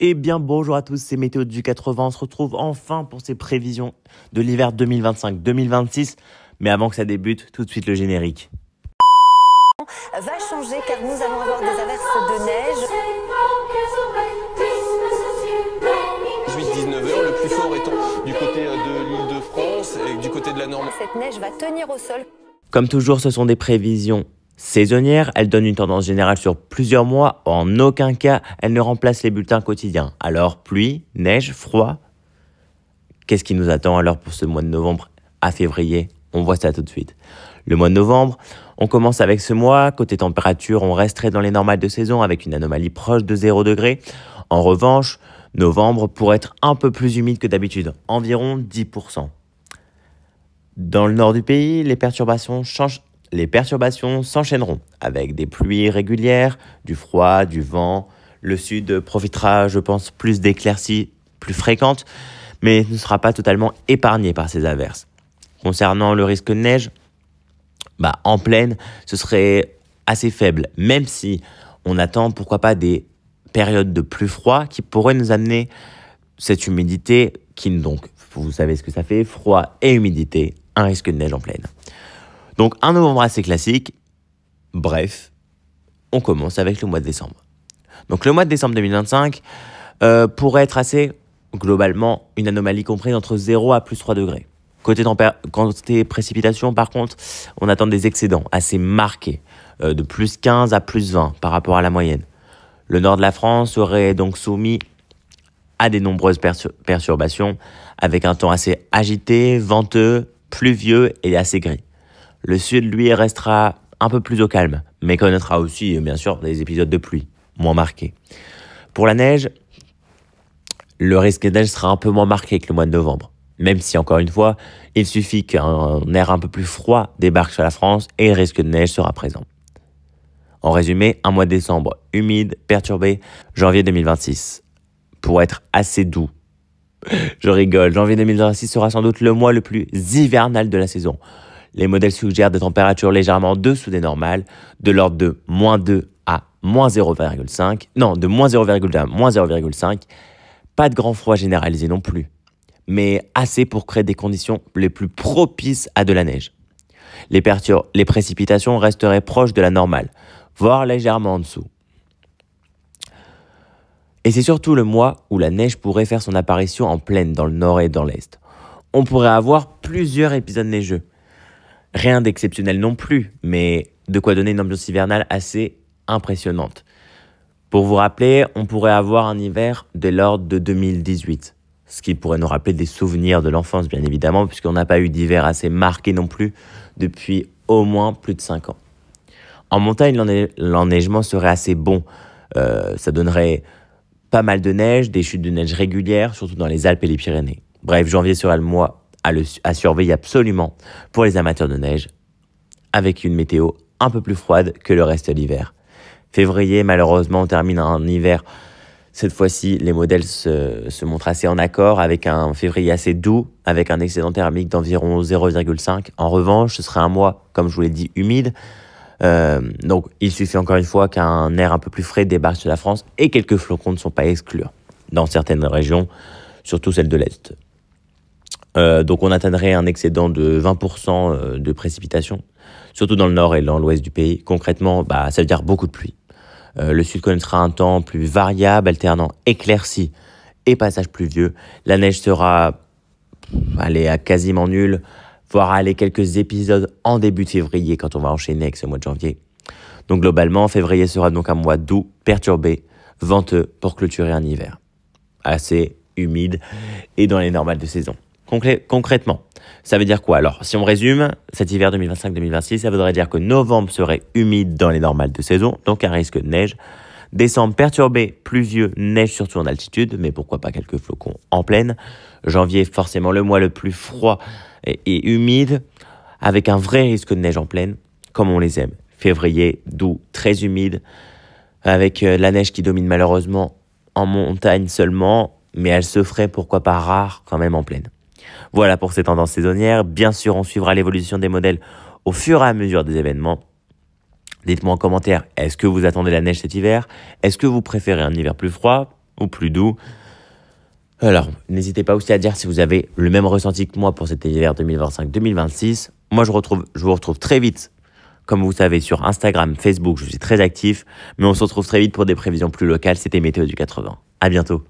Eh bien bonjour à tous, c'est Météo du 80, on se retrouve enfin pour ces prévisions de l'hiver 2025-2026. Mais avant que ça débute, tout de suite le générique. Va changer car nous allons avoir des averses de neige. 18-19 heures, le plus fort étant du côté de l'Île-de-France et du côté de la Normandie. Cette neige va tenir au sol. Comme toujours, ce sont des prévisions saisonnières, elles donnent une tendance générale sur plusieurs mois. En aucun cas, elles ne remplacent les bulletins quotidiens. Alors pluie, neige, froid. Qu'est-ce qui nous attend alors pour ce mois de novembre à février? On voit ça tout de suite. Le mois de novembre, on commence avec ce mois. Côté température, on resterait dans les normales de saison avec une anomalie proche de 0 degré. En revanche, novembre pourrait être un peu plus humide que d'habitude, environ 10%. Dans le nord du pays, les perturbations s'enchaîneront avec des pluies régulières, du froid, du vent. Le sud profitera, je pense, plus d'éclaircies plus fréquentes, mais ne sera pas totalement épargné par ces averses. Concernant le risque de neige, en pleine, ce serait assez faible, même si on attend pourquoi pas des périodes de plus froid qui pourraient nous amener cette humidité qui, donc, vous savez ce que ça fait, froid et humidité, un risque de neige en pleine. Donc un novembre assez classique. Bref, on commence avec le mois de décembre. Donc le mois de décembre 2025 pourrait être assez, globalement, une anomalie comprise entre 0 à plus 3 degrés. Côté précipitation, par contre, on attend des excédents assez marqués, de plus 15 à plus 20 par rapport à la moyenne. Le nord de la France serait donc soumis à de nombreuses perturbations, avec un temps assez agité, venteux, pluvieux et assez gris. Le sud, lui, restera un peu plus au calme, mais connaîtra aussi, bien sûr, des épisodes de pluie, moins marqués. Pour la neige, le risque de neige sera un peu moins marqué que le mois de novembre. Même si, encore une fois, il suffit qu'un air un peu plus froid débarque sur la France et le risque de neige sera présent. En résumé, un mois de décembre humide, perturbé, janvier 2026 pour être assez doux. Je rigole, janvier 2026 sera sans doute le mois le plus hivernal de la saison. Les modèles suggèrent des températures légèrement en dessous des normales, de l'ordre de -2 à -0,5. Non, de -0,2 à -0,5. Pas de grand froid généralisé non plus, mais assez pour créer des conditions les plus propices à de la neige. Les précipitations resteraient proches de la normale, voire légèrement en dessous. Et c'est surtout le mois où la neige pourrait faire son apparition en pleine dans le nord et dans l'est. On pourrait avoir plusieurs épisodes neigeux. Rien d'exceptionnel non plus, mais de quoi donner une ambiance hivernale assez impressionnante. Pour vous rappeler, on pourrait avoir un hiver de l'ordre de 2018, ce qui pourrait nous rappeler des souvenirs de l'enfance, bien évidemment, puisqu'on n'a pas eu d'hiver assez marqué non plus depuis au moins plus de 5 ans. En montagne, l'enneigement serait assez bon. Ça donnerait pas mal de neige, des chutes de neige régulières, surtout dans les Alpes et les Pyrénées. Bref, janvier sera le mois à surveiller absolument pour les amateurs de neige, avec une météo un peu plus froide que le reste de l'hiver. Février, malheureusement, on termine un hiver. Cette fois-ci, les modèles se montrent assez en accord, avec un février assez doux, avec un excédent thermique d'environ 0,5. En revanche, ce serait un mois, comme je vous l'ai dit, humide. Donc, il suffit encore une fois qu'un air un peu plus frais débarque sur la France, et quelques flocons ne sont pas à exclure dans certaines régions, surtout celles de l'Est. Donc on atteindrait un excédent de 20% de précipitations, surtout dans le nord et dans l'ouest du pays. Concrètement, ça veut dire beaucoup de pluie. Le sud connaîtra un temps plus variable, alternant éclaircies et passages pluvieux. La neige sera à quasiment nulle, voire aller quelques épisodes en début de février quand on va enchaîner avec ce mois de janvier. Donc globalement, février sera donc un mois doux, perturbé, venteux pour clôturer un hiver assez humide et dans les normales de saison. Concrètement, ça veut dire quoi? Alors, si on résume, cet hiver 2025-2026, ça voudrait dire que novembre serait humide dans les normales de saison, donc un risque de neige. Décembre perturbé, pluvieux, neige surtout en altitude, mais pourquoi pas quelques flocons en plaine. Janvier, forcément le mois le plus froid et humide, avec un vrai risque de neige en plaine, comme on les aime. Février, doux, très humide, avec la neige qui domine malheureusement en montagne seulement, mais elle se ferait pourquoi pas rare quand même en plaine. Voilà pour ces tendances saisonnières. Bien sûr, on suivra l'évolution des modèles au fur et à mesure des événements. Dites-moi en commentaire, est-ce que vous attendez la neige cet hiver? Est-ce que vous préférez un hiver plus froid? ou plus doux. Alors, n'hésitez pas aussi à dire si vous avez le même ressenti que moi pour cet hiver 2025-2026. Moi, je vous retrouve très vite, comme vous savez, sur Instagram, Facebook, je suis très actif. Mais on se retrouve très vite pour des prévisions plus locales. C'était Météo du 80. À bientôt.